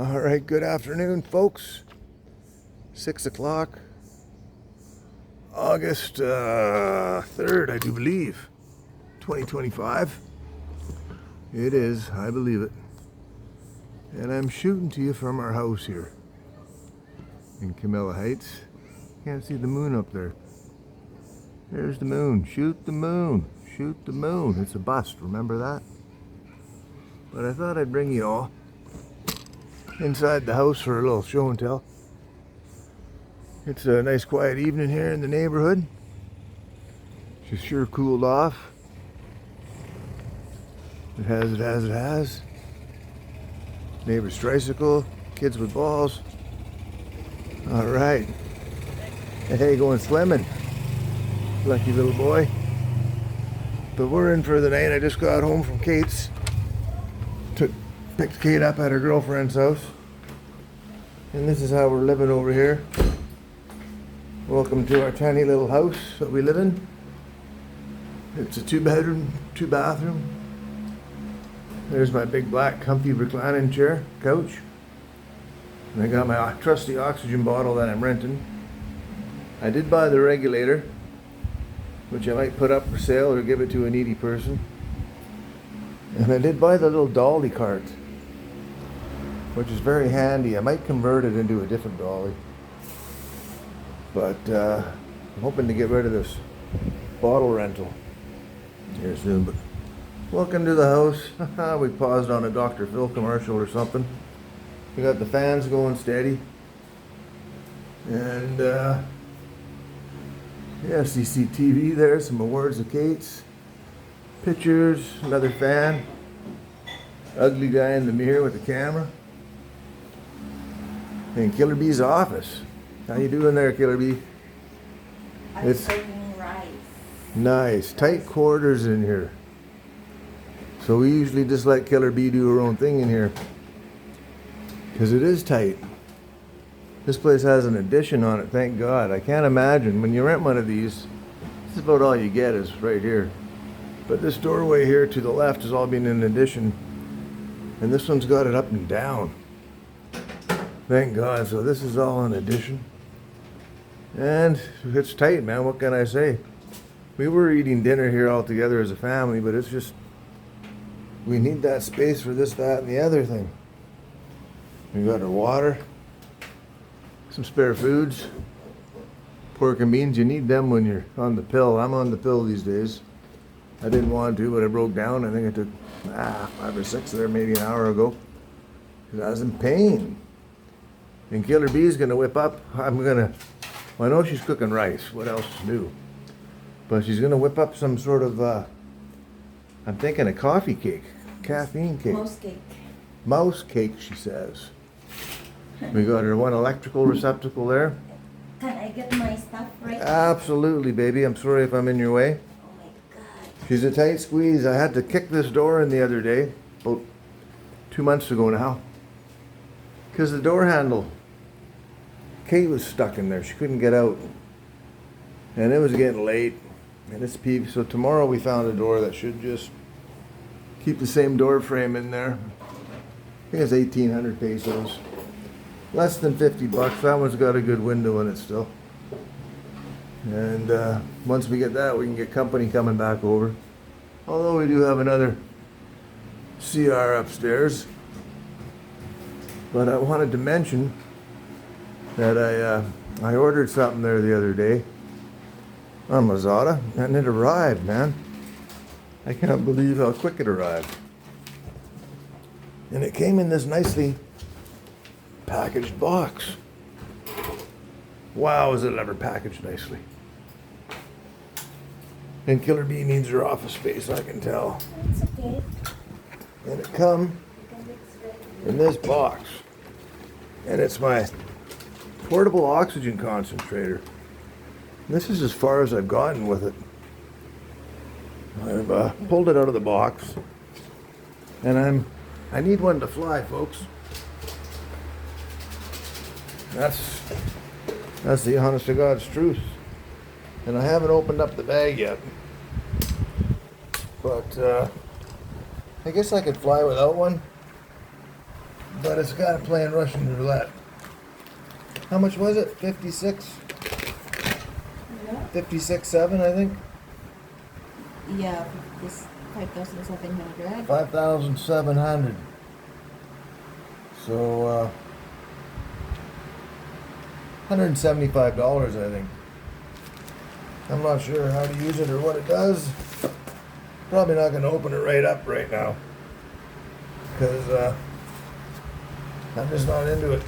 All right, good afternoon, folks. 6 o'clock, August 3rd, I do believe, 2025. It is, I believe it. And I'm shooting to you from our house here in Camella Heights. Can't see the moon up there. There's the moon. Shoot the moon. Shoot the moon. It's a bust, remember that? But I thought I'd bring you all inside the house for a little show and tell. It's a nice quiet evening here in the neighborhood. It's sure cooled off. It has. Neighbor's tricycle, kids with balls. All right. Hey, going swimming. Lucky little boy. But we're in for the night. I just got home from Kate's. Picked Kate up at her girlfriend's house. And this is how we're living over here. Welcome to our tiny little house that we live in. It's a 2-bedroom, 2-bathroom. There's my big black comfy reclining chair, couch. And I got my trusty oxygen bottle that I'm renting. I did buy the regulator, which I might put up for sale or give it to a needy person. And I did buy the little dolly cart, which is very handy. I might convert it into a different dolly. But I'm hoping to get rid of this bottle rental here soon. But welcome to the house. We paused on a Dr. Phil commercial or something. We got the fans going steady. And yeah, CCTV there, some awards of Kate's. Pictures, another fan. Ugly guy in the mirror with the camera. And Killer Bee's office. How you doing there, Killer Bee? I'm serving rice. Nice. Tight quarters in here. So we usually just let Killer Bee do her own thing in here. Because it is tight. This place has an addition on it, thank God. I can't imagine. When you rent one of these, this is about all you get is right here. But this doorway here to the left has all been an addition. And this one's got it up and down. Thank God. So this is all an addition. And it's tight, man. What can I say? We were eating dinner here all together as a family, but it's just, we need that space for this, that, and the other thing. We got our water, some spare foods, pork and beans. You need them when you're on the pill. I'm on the pill these days. I didn't want to, but I broke down. I think it took 5 or 6 there, maybe an hour ago. Because I was in pain. And Killer Bee's gonna whip up. I know she's cooking rice. What else is new? But she's gonna whip up some sort of, I'm thinking a coffee cake, caffeine cake. Mouse cake. Mouse cake, she says. We got her one electrical receptacle there. Can I get my stuff right? Absolutely, baby. I'm sorry if I'm in your way. Oh my God. She's a tight squeeze. I had to kick this door in the other day, about 2 months ago now. Because the door handle, Kate was stuck in there. She couldn't get out. And it was getting late. And it's peeved. So tomorrow we found a door that should just keep the same door frame in there. I think it's 1,800 pesos. Less than 50 bucks. That one's got a good window in it still. And once we get that, we can get company coming back over. Although we do have another CR upstairs. But I wanted to mention that I ordered something there the other day on Lazada, and it arrived, man. I can't believe how quick it arrived. And it came in this nicely packaged box. Wow, is it ever packaged nicely. And Killer Bee needs her office space, I can tell. It's okay. And it come in this box. And it's my portable oxygen concentrator. This is as far as I've gotten with it. I've pulled it out of the box. And I need one to fly, folks. That's the honest to God's truth. And I haven't opened up the bag yet. But I guess I could fly without one. but it's got to play in Russian roulette. How much was it? 56? Yeah. 56.7, I think. Yeah, this 5,700. 5,700. So, $175, I think. I'm not sure how to use it or what it does. Probably not going to open it right up right now. Because I'm just not into it.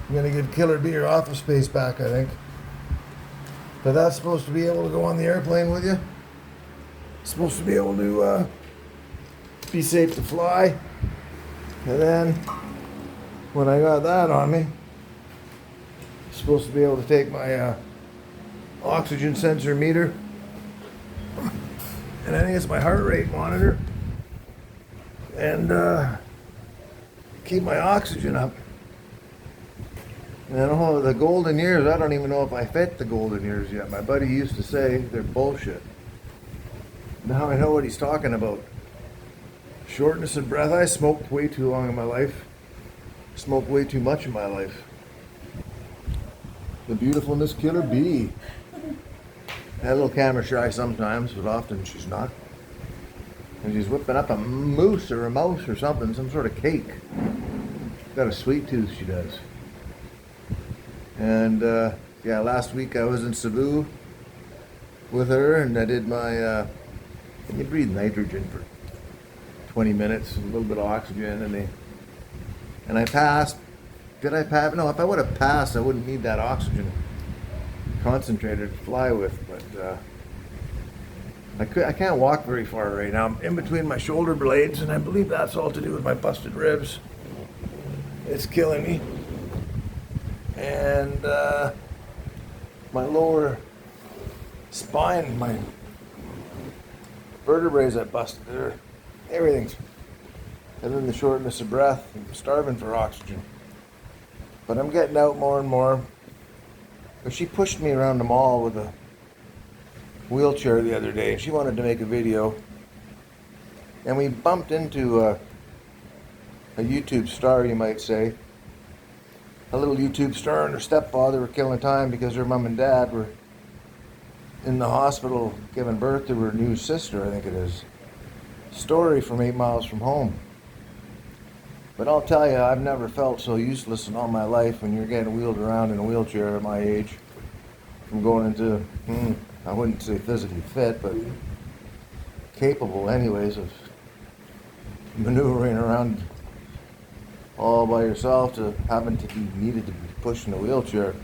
I'm going to give Killer Bee her office space back, I think. But that's supposed to be able to go on the airplane with you. It's supposed to be able to be safe to fly. And then, when I got that on me, it's supposed to be able to take my oxygen sensor meter, and I think it's my heart rate monitor, and keep my oxygen up. And the golden years, I don't even know if I fit the golden years yet. My buddy used to say they're bullshit. Now I know what he's talking about. Shortness of breath. I smoked way too long in my life. Smoked way too much in my life. The beautiful Miss Killer Bee. A little camera shy sometimes, but often she's not. And she's whipping up a moose or a mouse or something, some sort of cake. Got a sweet tooth, she does. And yeah, last week I was in Cebu with her, and I did my. You breathe nitrogen for 20 minutes, a little bit of oxygen, and I passed. Did I pass? No, if I would have passed, I wouldn't need that oxygen concentrator to fly with. But I can't walk very far right now. I'm in between my shoulder blades, and I believe that's all to do with my busted ribs. It's killing me. And my lower spine, my vertebrae I busted there. Everything's. And then the shortness of breath. I'm starving for oxygen. But I'm getting out more and more. But she pushed me around the mall with a wheelchair the other day, and she wanted to make a video. And we bumped into a YouTube star, you might say. A little YouTube star and her stepfather were killing time because her mom and dad were in the hospital giving birth to her new sister, I think it is. Story from 8 miles from home. But I'll tell you, I've never felt so useless in all my life when you're getting wheeled around in a wheelchair at my age. From going into, I wouldn't say physically fit, but capable anyways of maneuvering around all by yourself to having to be needed to be pushed in a wheelchair.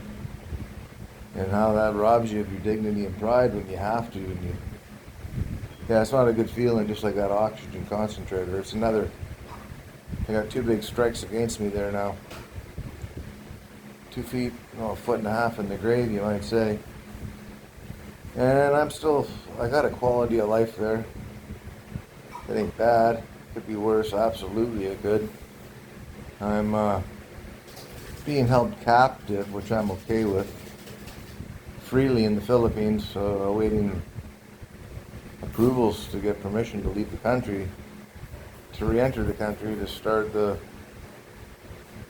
And how that robs you of your dignity and pride when you have to. Yeah, it's not a good feeling, just like that oxygen concentrator. It's another. I got 2 big strikes against me there now. 2 feet, a foot and a half in the grave, you might say. And I got a quality of life there. It ain't bad. Could be worse. Absolutely it could. I'm being held captive, which I'm okay with, freely in the Philippines, awaiting approvals to get permission to leave the country, to re-enter the country, to start the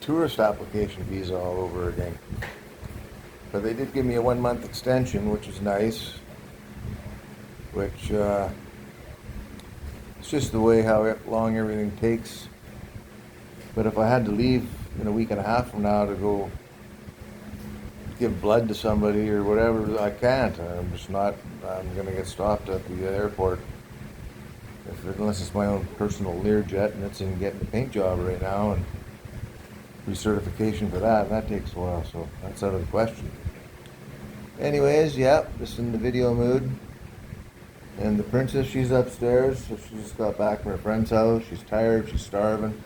tourist application visa all over again. But they did give me a 1-month extension, which is nice, which it's just the way how long everything takes. But if I had to leave in a week and a half from now to go give blood to somebody or whatever, I can't. I'm just not. I'm going to get stopped at the airport. Unless it's my own personal Learjet, and it's in getting a paint job right now and recertification for that, and that takes a while, so that's out of the question. Anyways, yeah, just in the video mood. And the princess, she's upstairs, so she just got back from her friend's house. She's tired, she's starving.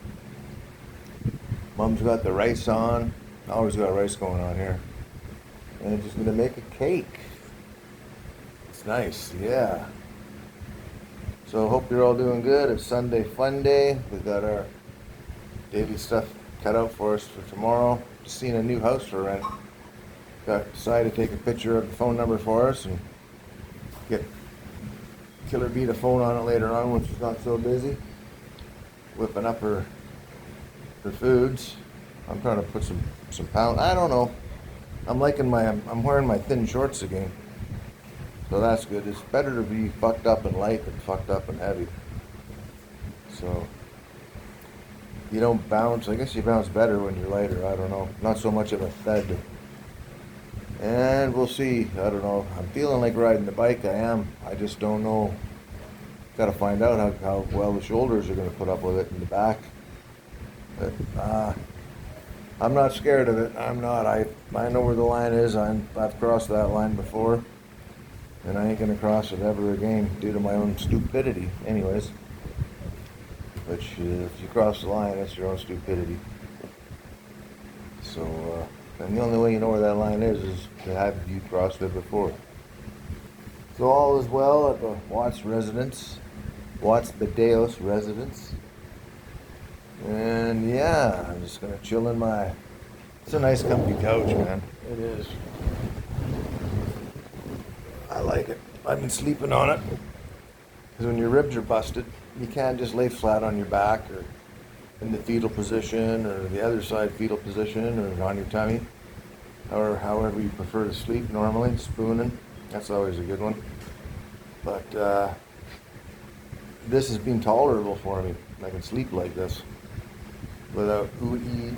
Mom's got the rice on. Always got rice going on here. And she's gonna make a cake. It's nice, yeah. So hope you're all doing good. It's Sunday fun day. We've got our daily stuff cut out for us for tomorrow. Seeing a new house for rent. Decided to take a picture of the phone number for us and get Killer Bee to phone on it later on when she's not so busy. Whipping up her for foods. I'm trying to put some pound. I don't know. I'm liking I'm wearing my thin shorts again. So that's good. It's better to be fucked up and light than fucked up and heavy. So you don't bounce. I guess you bounce better when you're lighter. I don't know. Not so much of a thud. And we'll see. I don't know. I'm feeling like riding the bike. I am. I just don't know. Got to find out how well the shoulders are going to put up with it in the back. But I'm not scared of it. I'm not. I know where the line is. I've crossed that line before. And I ain't going to cross it ever again due to my own stupidity. Anyways. But if you cross the line, that's your own stupidity. So, and the only way you know where that line is to have you crossed it before. So all is well at the Watts residence. Watts Badeos residence. And yeah, I'm just going to chill in it's a nice comfy couch, man. It is. I like it. I've been sleeping on it. Because when your ribs are busted, you can't just lay flat on your back or in the fetal position or the other side fetal position or on your tummy or however you prefer to sleep normally, spooning. That's always a good one. But this has been tolerable for me. I can sleep like this without ooh-ee.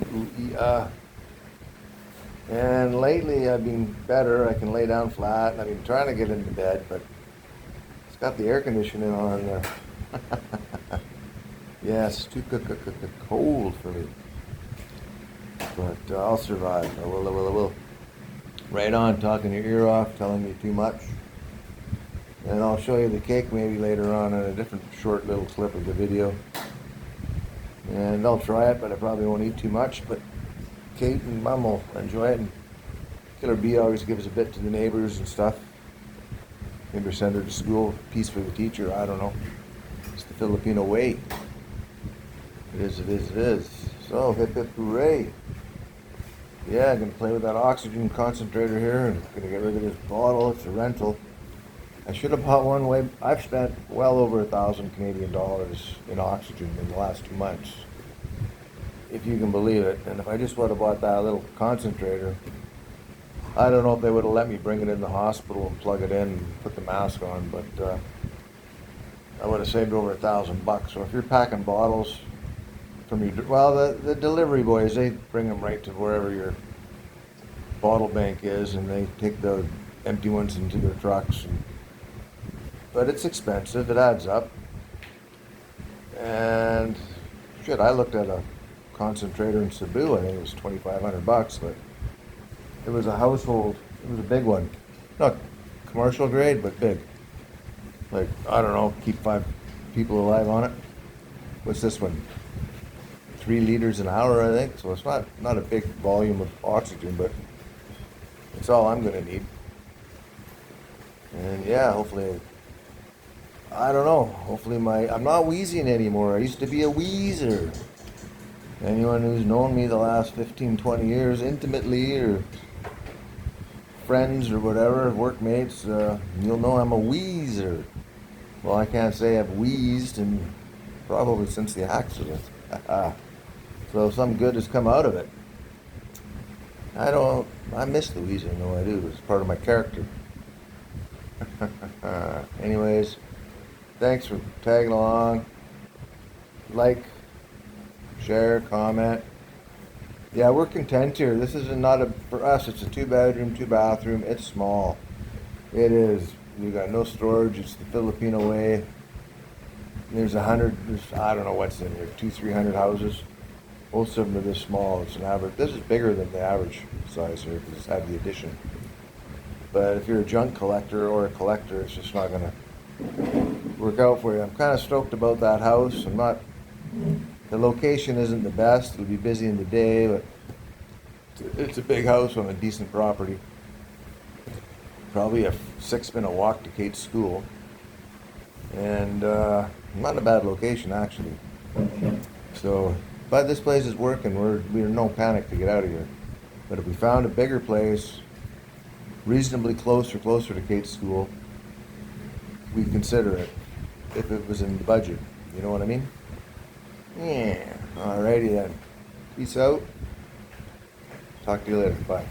And lately I've been better. I can lay down flat. I've been trying to get into bed, but it's got the air conditioning on in there. Yeah, it's too cold for me. But I'll survive. I will. Right on, talking your ear off, telling me too much. And I'll show you the cake maybe later on in a different short little clip of the video. And I'll try it, but I probably won't eat too much. But Kate and Mom will enjoy it. And Killer B always gives a bit to the neighbors and stuff. Maybe send her to school, piece for the teacher, I don't know. It's the Filipino way. It is. So, hip hip hooray. Yeah, I'm going to play with that oxygen concentrator here and going to get rid of this bottle. It's a rental. I should have bought one way. I've spent well over 1,000 Canadian dollars in oxygen in the last 2 months, if you can believe it. And if I just would have bought that little concentrator, I don't know if they would have let me bring it in the hospital and plug it in and put the mask on, but I would have saved over $1,000. So if you're packing bottles from the delivery boys, they bring them right to wherever your bottle bank is, and they take the empty ones into their trucks. But it's expensive. It adds up. And shit, I looked at a concentrator in Cebu. I think it was $2,500, but it was a household. It was a big one, not commercial grade, but big. Like, I don't know, keep 5 people alive on it. What's this one? 3 liters an hour, I think. So it's not a big volume of oxygen, but it's all I'm gonna need. And yeah, hopefully, I don't know. Hopefully I'm not wheezing anymore. I used to be a wheezer. Anyone who's known me the last 15, 20 years intimately, or friends or whatever, workmates, you'll know I'm a wheezer. Well, I can't say I've wheezed probably since the accident. So some good has come out of it. I miss the wheezing, though I do. It's part of my character. Anyways, thanks for tagging along. Like, share, comment. Yeah, we're content here. This is for us, it's a 2-bedroom, 2-bathroom. It's small. It is. We got no storage. It's the Filipino way. There's I don't know what's in here, 200-300 houses. Most of them are this small. It's an average. This is bigger than the average size here because it's had the addition. But if you're a junk collector or a collector, it's just not going to work out for you. I'm kind of stoked about that house. The location isn't the best. It'll be busy in the day, but it's a big house on a decent property. Probably a 6-minute walk to Kate's school. And not a bad location, actually. So, but this place is working. We're in no panic to get out of here. But if we found a bigger place, reasonably closer to Kate's school, we'd consider it if it was in the budget. You know what I mean? Yeah. Alrighty then. Peace out. Talk to you later. Bye.